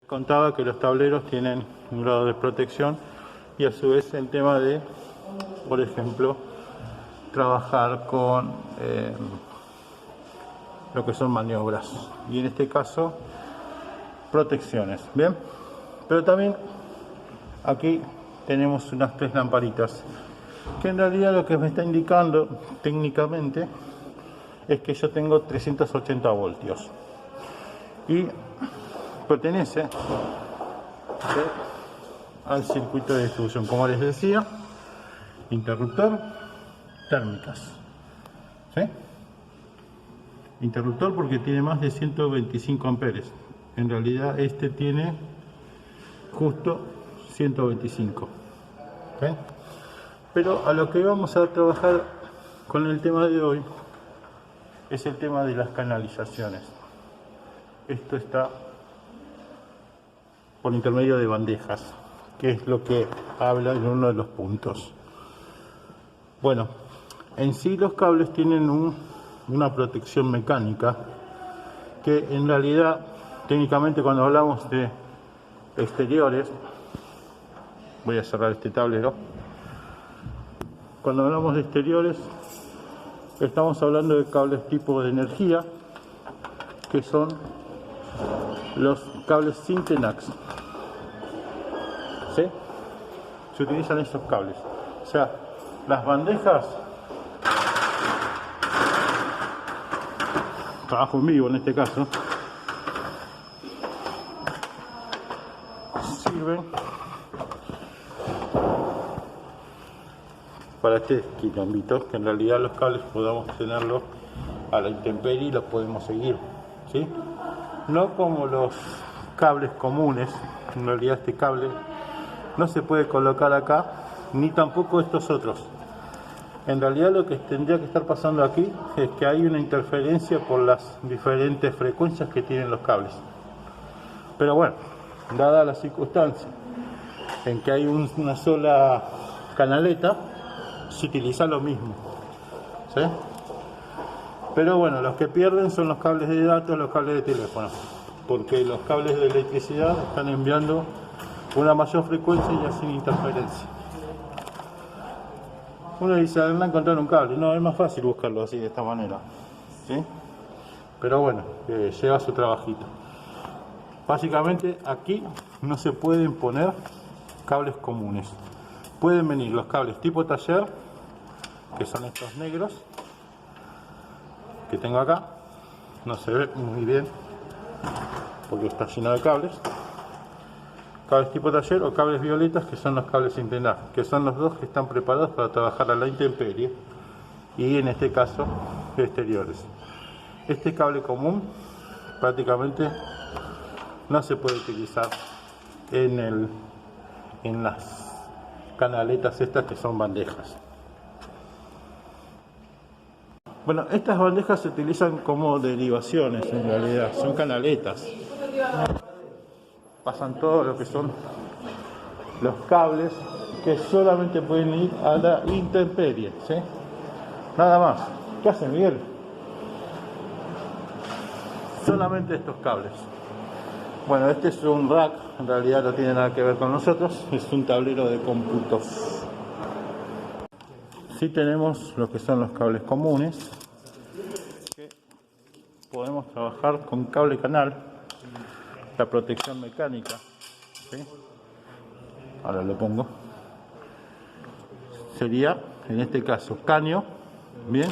contaba que los tableros tienen un grado de protección y a su vez el tema de, por ejemplo, trabajar con lo que son maniobras y en este caso protecciones, bien. Pero también aquí tenemos unas 3 lamparitas que en realidad lo que me está indicando técnicamente es que yo tengo 380 voltios y pertenece al circuito de distribución, como les decía, interruptor, térmicas, ¿sí? Interruptor porque tiene más de 125 amperes, en realidad este tiene justo 125, ¿sí? Pero a lo que vamos a trabajar con el tema de hoy es el tema de las canalizaciones. Esto está por intermedio de bandejas, que es lo que habla en uno de los puntos. Bueno, en sí los cables tienen una protección mecánica que en realidad técnicamente cuando hablamos de exteriores, voy a cerrar este tablero, cuando hablamos de exteriores estamos hablando de cables tipo de energía, que son los cables Syntenax, ¿sí? Se utilizan estos cables, o sea, las bandejas, trabajo en vivo en este caso, sirven para este quilombito, que en realidad los cables podamos tenerlos a la intemperie y los podemos seguir, ¿sí? No como los cables comunes, en realidad este cable no se puede colocar acá, ni tampoco estos otros. En realidad lo que tendría que estar pasando aquí es que hay una interferencia por las diferentes frecuencias que tienen los cables. Pero bueno, dada la circunstancia en que hay una sola canaleta, se utiliza lo mismo, ¿sí? Pero bueno, los que pierden son los cables de datos, los cables de teléfono, porque los cables de electricidad están enviando una mayor frecuencia y sin interferencia. Uno dice, anda a encontrar un cable. No, es más fácil buscarlo así, de esta manera, ¿sí? Pero bueno, lleva su trabajito. Básicamente aquí no se pueden poner cables comunes. Pueden venir los cables tipo taller, que son estos negros que tengo acá. No se ve muy bien porque está lleno de cables. Cables tipo taller o cables violetas, que son los cables Syntenax, que son los dos que están preparados para trabajar a la intemperie y en este caso exteriores. Este cable común prácticamente no se puede utilizar en las canaletas estas que son bandejas. Bueno, estas bandejas se utilizan como derivaciones, en realidad son canaletas. Pasan todo lo que son los cables que solamente pueden ir a la intemperie, ¿sí? Nada más. ¿Qué hace Miguel? Solamente estos cables. Bueno, este es un rack, en realidad no tiene nada que ver con nosotros, es un tablero de cómputos. Sí tenemos lo que son los cables comunes, que podemos trabajar con cable canal, la protección mecánica, ¿sí? Ahora lo pongo. Sería, en este caso, caño, bien,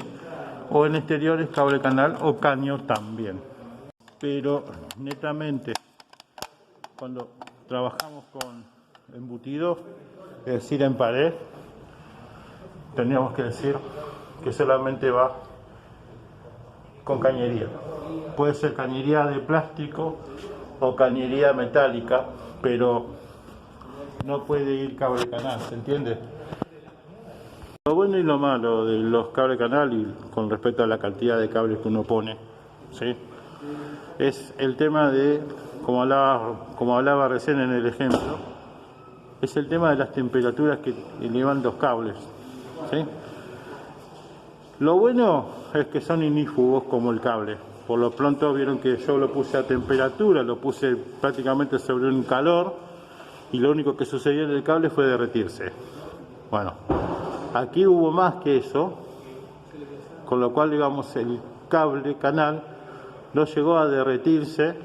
o en exteriores cable canal o caño también. Pero netamente, cuando trabajamos con embutido, es decir, en pared, tendríamos que decir que solamente va con cañería. Puede ser cañería de plástico o cañería metálica, pero no puede ir cable canal, ¿se entiende? Lo bueno y lo malo de los cables canal y con respecto a la cantidad de cables que uno pone, ¿sí? Es el tema de, como hablaba recién en el ejemplo, es el tema de las temperaturas que elevan los cables, ¿sí? Lo bueno es que son inífugos como el cable, Por lo pronto vieron que yo lo puse a temperatura, lo puse prácticamente sobre un calor y lo único que sucedió en el cable fue derretirse. Bueno, aquí hubo más que eso, con lo cual digamos el cable canal no llegó a derretirse,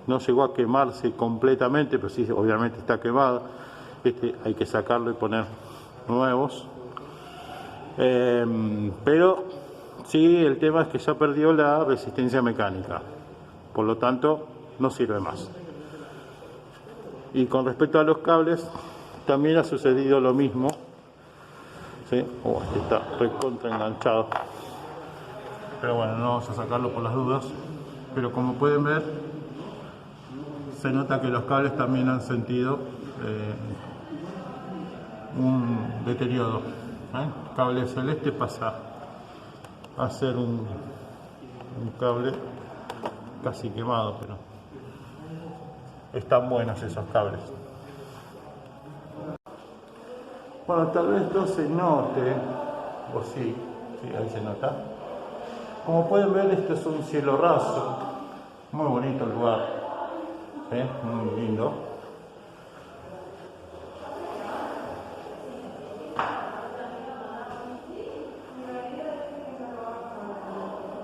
no llegó a quemarse completamente, pero sí obviamente está quemado. Hay que sacarlo y poner nuevos. Pero sí, el tema es que ya perdió la resistencia mecánica, por lo tanto no sirve más. Y con respecto a los cables también ha sucedido lo mismo, ¿sí? Este está recontra enganchado, pero bueno, no vamos a sacarlo por las dudas. Pero como pueden ver, se nota que los cables también han sentido un deterioro. El cable celeste pasa a ser un cable casi quemado, pero están buenos esos cables. Bueno, tal vez no se note, o sí, ahí se nota. Como pueden ver, este es un cielo raso, muy bonito el lugar, muy lindo.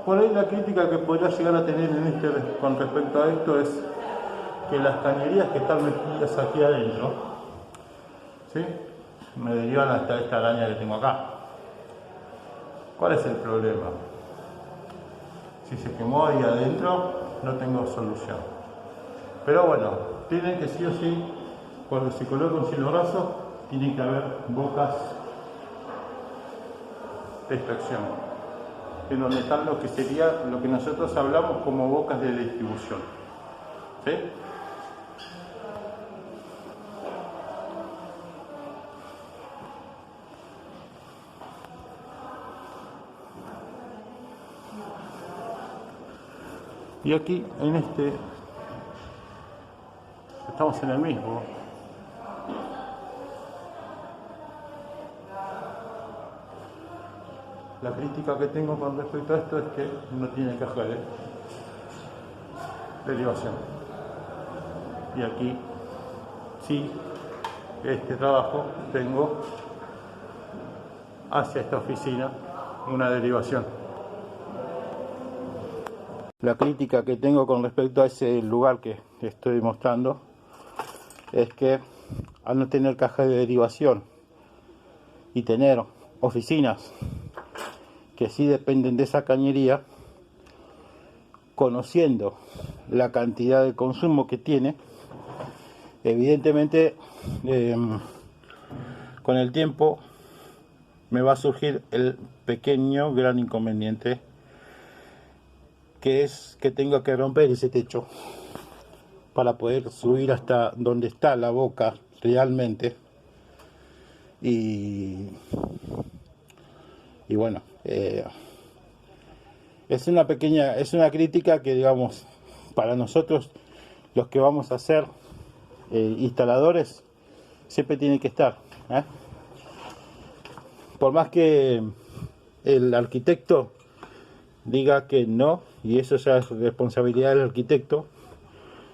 Por ahí la crítica que podría llegar a tener con respecto a esto es que las cañerías que están metidas aquí adentro, ¿sí?, me derivan hasta esta araña que tengo acá. ¿Cuál es el problema? Si se quemó ahí adentro, no tengo solución. Pero bueno, tienen que sí o sí, cuando se coloca un cielo raso, tiene que haber bocas de extracción, en donde están lo que sería lo que nosotros hablamos como bocas de distribución, ¿sí? Y aquí en estamos en el mismo. La crítica que tengo con respecto a esto es que no tiene caja de derivación. Y aquí sí, este trabajo tengo hacia esta oficina una derivación. La crítica que tengo con respecto a ese lugar que estoy mostrando es que al no tener caja de derivación y tener oficinas que sí dependen de esa cañería, conociendo la cantidad de consumo que tiene, evidentemente con el tiempo me va a surgir el pequeño gran inconveniente, que es que tengo que romper ese techo para poder subir hasta donde está la boca realmente. Y bueno, es una crítica que, digamos, para nosotros los que vamos a ser instaladores, siempre tiene que estar, por más que el arquitecto diga que no, y eso ya es responsabilidad del arquitecto,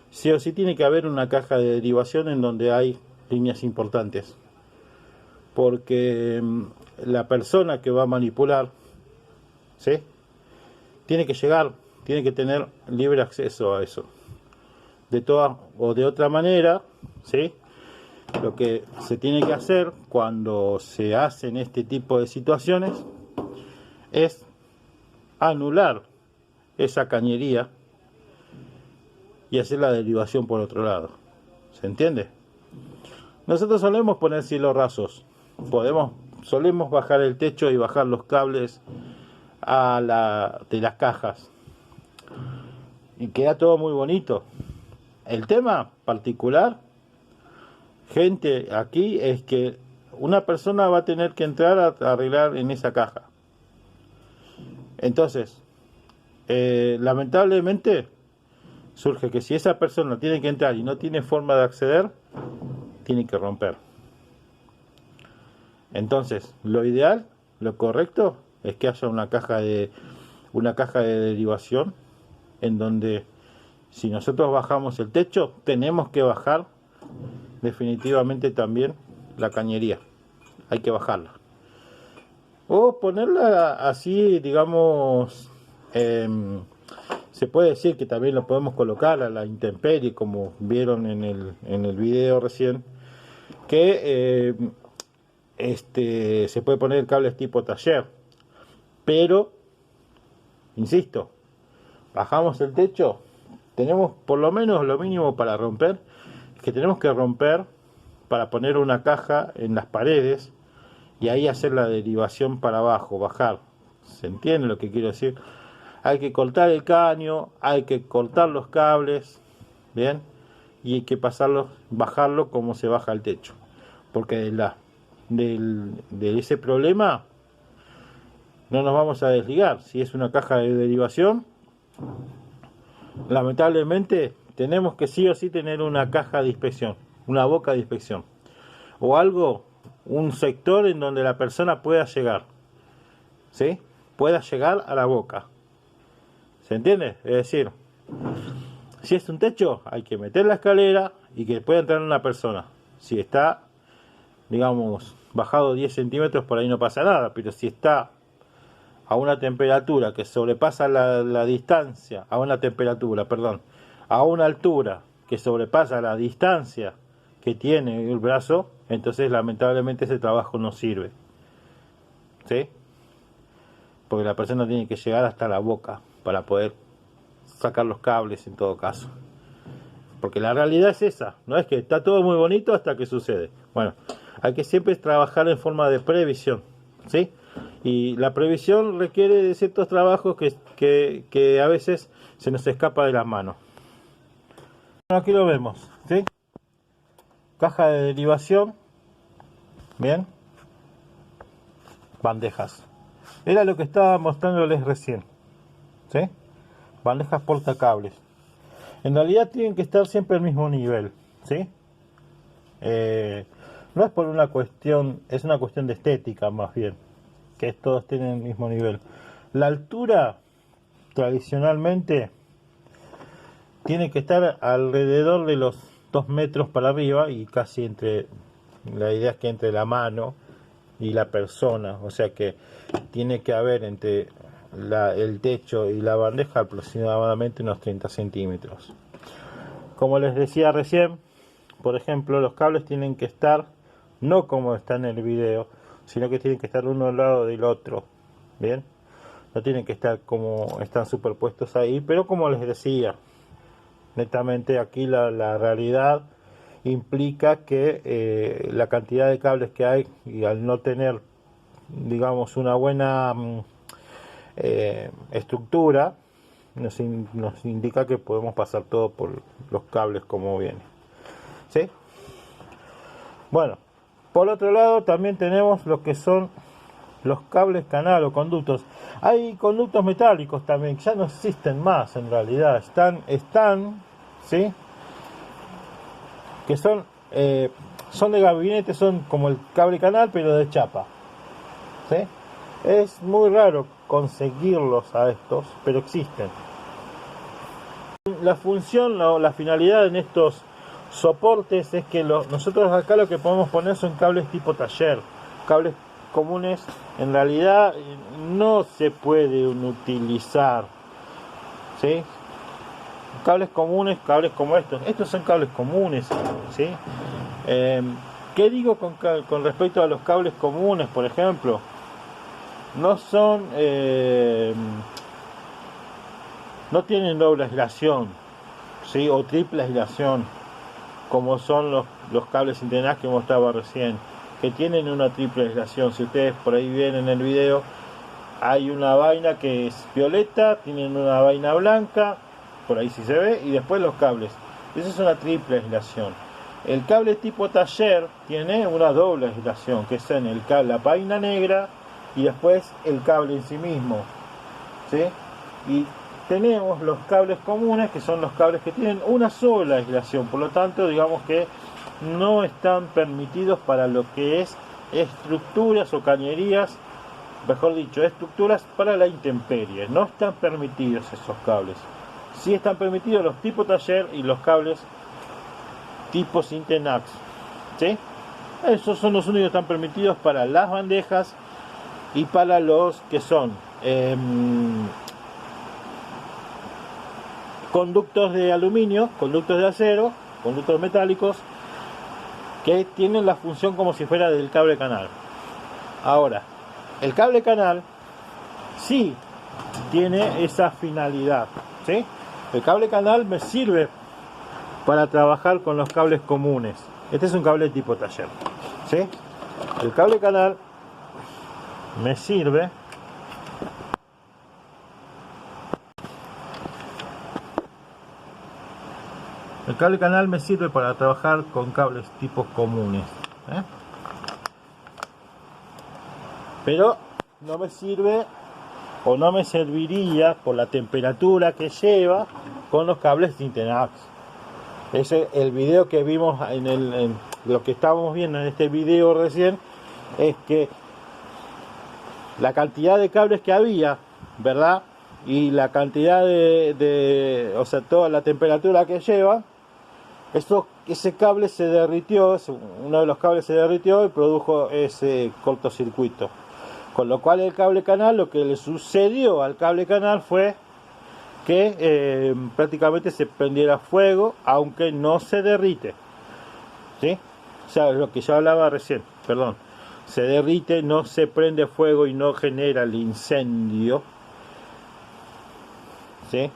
sí o sí tiene que haber una caja de derivación en donde hay líneas importantes, porque la persona que va a manipular, ¿sí?, tiene que llegar, tiene que tener libre acceso a eso. De toda o de otra manera, ¿sí?, lo que se tiene que hacer cuando se hacen este tipo de situaciones es anular esa cañería y hacer la derivación por otro lado. ¿Se entiende? Nosotros solemos poner cielos rasos, solemos bajar el techo y bajar los cables de las cajas y queda todo muy bonito. El tema particular, gente, aquí es que una persona va a tener que entrar a arreglar en esa caja. Entonces, lamentablemente surge que si esa persona tiene que entrar y no tiene forma de acceder, tiene que romper. Entonces, lo ideal, lo correcto, es que haya una caja de derivación en donde si nosotros bajamos el techo, tenemos que bajar definitivamente también la cañería. Hay que bajarla. O ponerla así, digamos, se puede decir que también lo podemos colocar a la intemperie, como vieron en el video recién, que se puede poner cables tipo taller, pero insisto, bajamos el techo, tenemos por lo menos lo mínimo para romper, que tenemos que romper para poner una caja en las paredes y ahí hacer la derivación para abajo, bajar. ¿Se entiende lo que quiero decir? Hay que cortar el caño, hay que cortar los cables, bien, y hay que bajarlo como se baja el techo, porque de ese problema no nos vamos a desligar. Si es una caja de derivación, lamentablemente tenemos que sí o sí tener una caja de inspección, una boca de inspección, o algo, un sector en donde la persona pueda llegar, ¿sí? Pueda llegar a la boca. ¿Se entiende? Es decir, si es un techo, hay que meter la escalera y que pueda entrar una persona. Si está, digamos, bajado 10 centímetros, por ahí no pasa nada, pero si está a una temperatura que sobrepasa la distancia, a una altura que sobrepasa la distancia que tiene el brazo, entonces lamentablemente ese trabajo no sirve, ¿sí? Porque la persona tiene que llegar hasta la boca para poder sacar los cables en todo caso. Porque la realidad es esa, no es que está todo muy bonito hasta que sucede. Bueno, hay que siempre trabajar en forma de previsión, ¿sí? Y la previsión requiere de ciertos trabajos que a veces se nos escapa de las manos. Bueno, aquí lo vemos, ¿sí? Caja de derivación, bien, bandejas. Era lo que estaba mostrándoles recién, ¿sí? Bandejas portacables. En realidad tienen que estar siempre al mismo nivel, ¿sí? No es por una cuestión, es una cuestión de estética más bien, que todos tienen el mismo nivel. La altura tradicionalmente tiene que estar alrededor de los 2 metros para arriba y casi la idea es que entre la mano y la persona, o sea que tiene que haber entre el techo y la bandeja aproximadamente unos 30 centímetros. Como les decía recién, por ejemplo, los cables tienen que estar no como está en el video, sino que tienen que estar uno al lado del otro, ¿bien? No tienen que estar como están superpuestos ahí, pero como les decía, netamente aquí la realidad implica que la cantidad de cables que hay, y al no tener, digamos, una buena estructura, nos indica que podemos pasar todo por los cables como viene, ¿sí? Bueno, por otro lado también tenemos lo que son los cables canal o conductos. Hay conductos metálicos también, que ya no existen más en realidad, están, ¿sí? Que son de gabinete, son como el cable canal pero de chapa, ¿sí? Es muy raro conseguirlos a estos, pero existen. La función, la finalidad en estos soportes es que nosotros acá lo que podemos poner son cables tipo taller, cables comunes. En realidad no se pueden utilizar, ¿sí? Cables comunes, cables como estos son cables comunes, ¿sí? ¿Qué digo con respecto a los cables comunes, por ejemplo? No son no tienen doble aislación, ¿sí? O triple aislación, como son los cables internas que mostraba recién, que tienen una triple aislación. Si ustedes por ahí ven en el video, hay una vaina que es violeta, tienen una vaina blanca, por ahí sí se ve, y después los cables. Esa es una triple aislación. El cable tipo taller tiene una doble aislación, que es en la vaina negra y después el cable en sí mismo, ¿sí? Y tenemos los cables comunes, que son los cables que tienen una sola aislación, por lo tanto digamos que no están permitidos para lo que es estructuras o cañerías, mejor dicho, estructuras para la intemperie. No están permitidos esos cables, sí están permitidos los tipo taller y los cables tipo Syntenax, ¿sí? Esos son los únicos que están permitidos para las bandejas y para los que son conductos de aluminio, conductos de acero, conductos metálicos, que tienen la función como si fuera del cable canal. Ahora, el cable canal sí tiene esa finalidad, ¿sí? El cable canal me sirve para trabajar con los cables comunes. Este es un cable tipo taller, ¿sí? El cable canal me sirve para trabajar con cables tipos comunes, ¿eh? Pero no me sirve o no me serviría por la temperatura que lleva con los cables Syntenax. Ese el video que vimos en lo que estábamos viendo en este video recién, es que la cantidad de cables que había, ¿verdad? Y la cantidad o sea, toda la temperatura que lleva, ese cable se derritió, uno de los cables se derritió y produjo ese cortocircuito. Con lo cual el cable canal, lo que le sucedió al cable canal fue que prácticamente se prendiera fuego, aunque no se derrite, ¿sí? O sea, lo que yo hablaba recién, perdón, se derrite, no se prende fuego y no genera el incendio, ¿sí?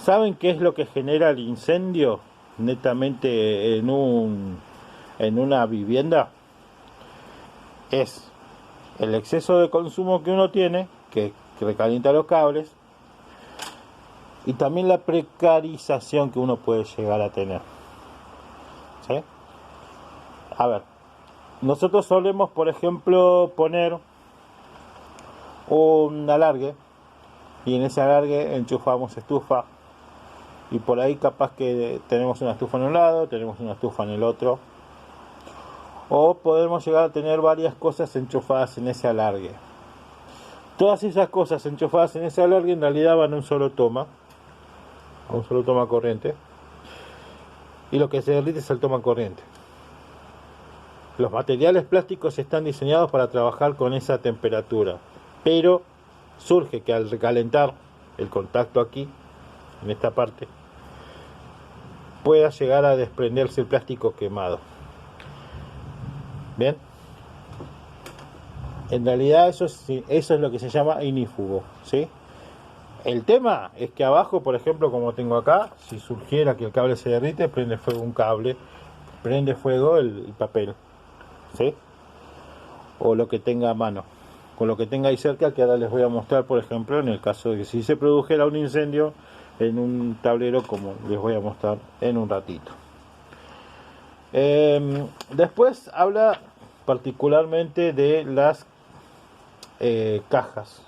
¿Saben qué es lo que genera el incendio netamente en una vivienda? Es el exceso de consumo que uno tiene, que recalienta los cables, y también la precarización que uno puede llegar a tener, ¿sí? A ver, nosotros solemos, por ejemplo, poner un alargue, y en ese alargue enchufamos estufa, y por ahí capaz que tenemos una estufa en un lado, tenemos una estufa en el otro, o podemos llegar a tener varias cosas enchufadas en ese alargue. Todas esas cosas enchufadas en ese alargue en realidad van a un solo toma corriente, y lo que se derrite es el toma corriente. Los materiales plásticos están diseñados para trabajar con esa temperatura, pero surge que al recalentar el contacto aquí, en esta parte, pueda llegar a desprenderse el plástico quemado. Bien, en realidad eso es lo que se llama ignífugo, ¿sí? El tema es que abajo, por ejemplo, como tengo acá, si surgiera que el cable se derrite, prende fuego un cable, prende fuego el papel, ¿sí? O lo que tenga a mano, con lo que tenga ahí cerca, que ahora les voy a mostrar, por ejemplo, en el caso de que si se produjera un incendio en un tablero, como les voy a mostrar en un ratito. Después habla particularmente de las cajas,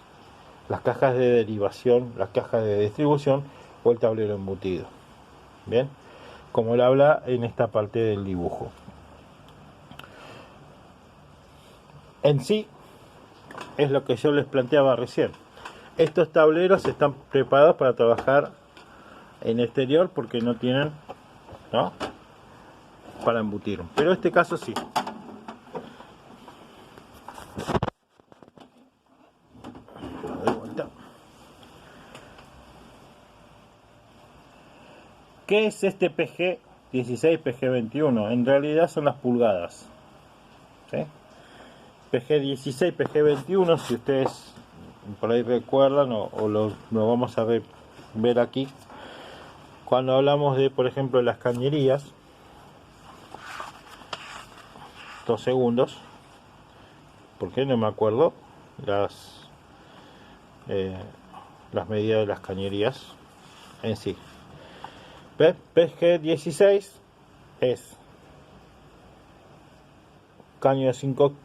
las cajas de derivación, las cajas de distribución o el tablero embutido. Bien, como lo habla en esta parte del dibujo. En sí, es lo que yo les planteaba recién. Estos tableros están preparados para trabajar en exterior porque no tienen, ¿no?, para embutir. Pero en este caso sí. ¿Qué es este PG 16, PG 21? En realidad son las pulgadas, ¿sí? PG 16, PG 21, si ustedes por ahí recuerdan o lo vamos a ver aquí, cuando hablamos de, por ejemplo, las cañerías, 2 segundos, porque no me acuerdo las medidas de las cañerías en sí. PG 16 es caño de 5 octavos.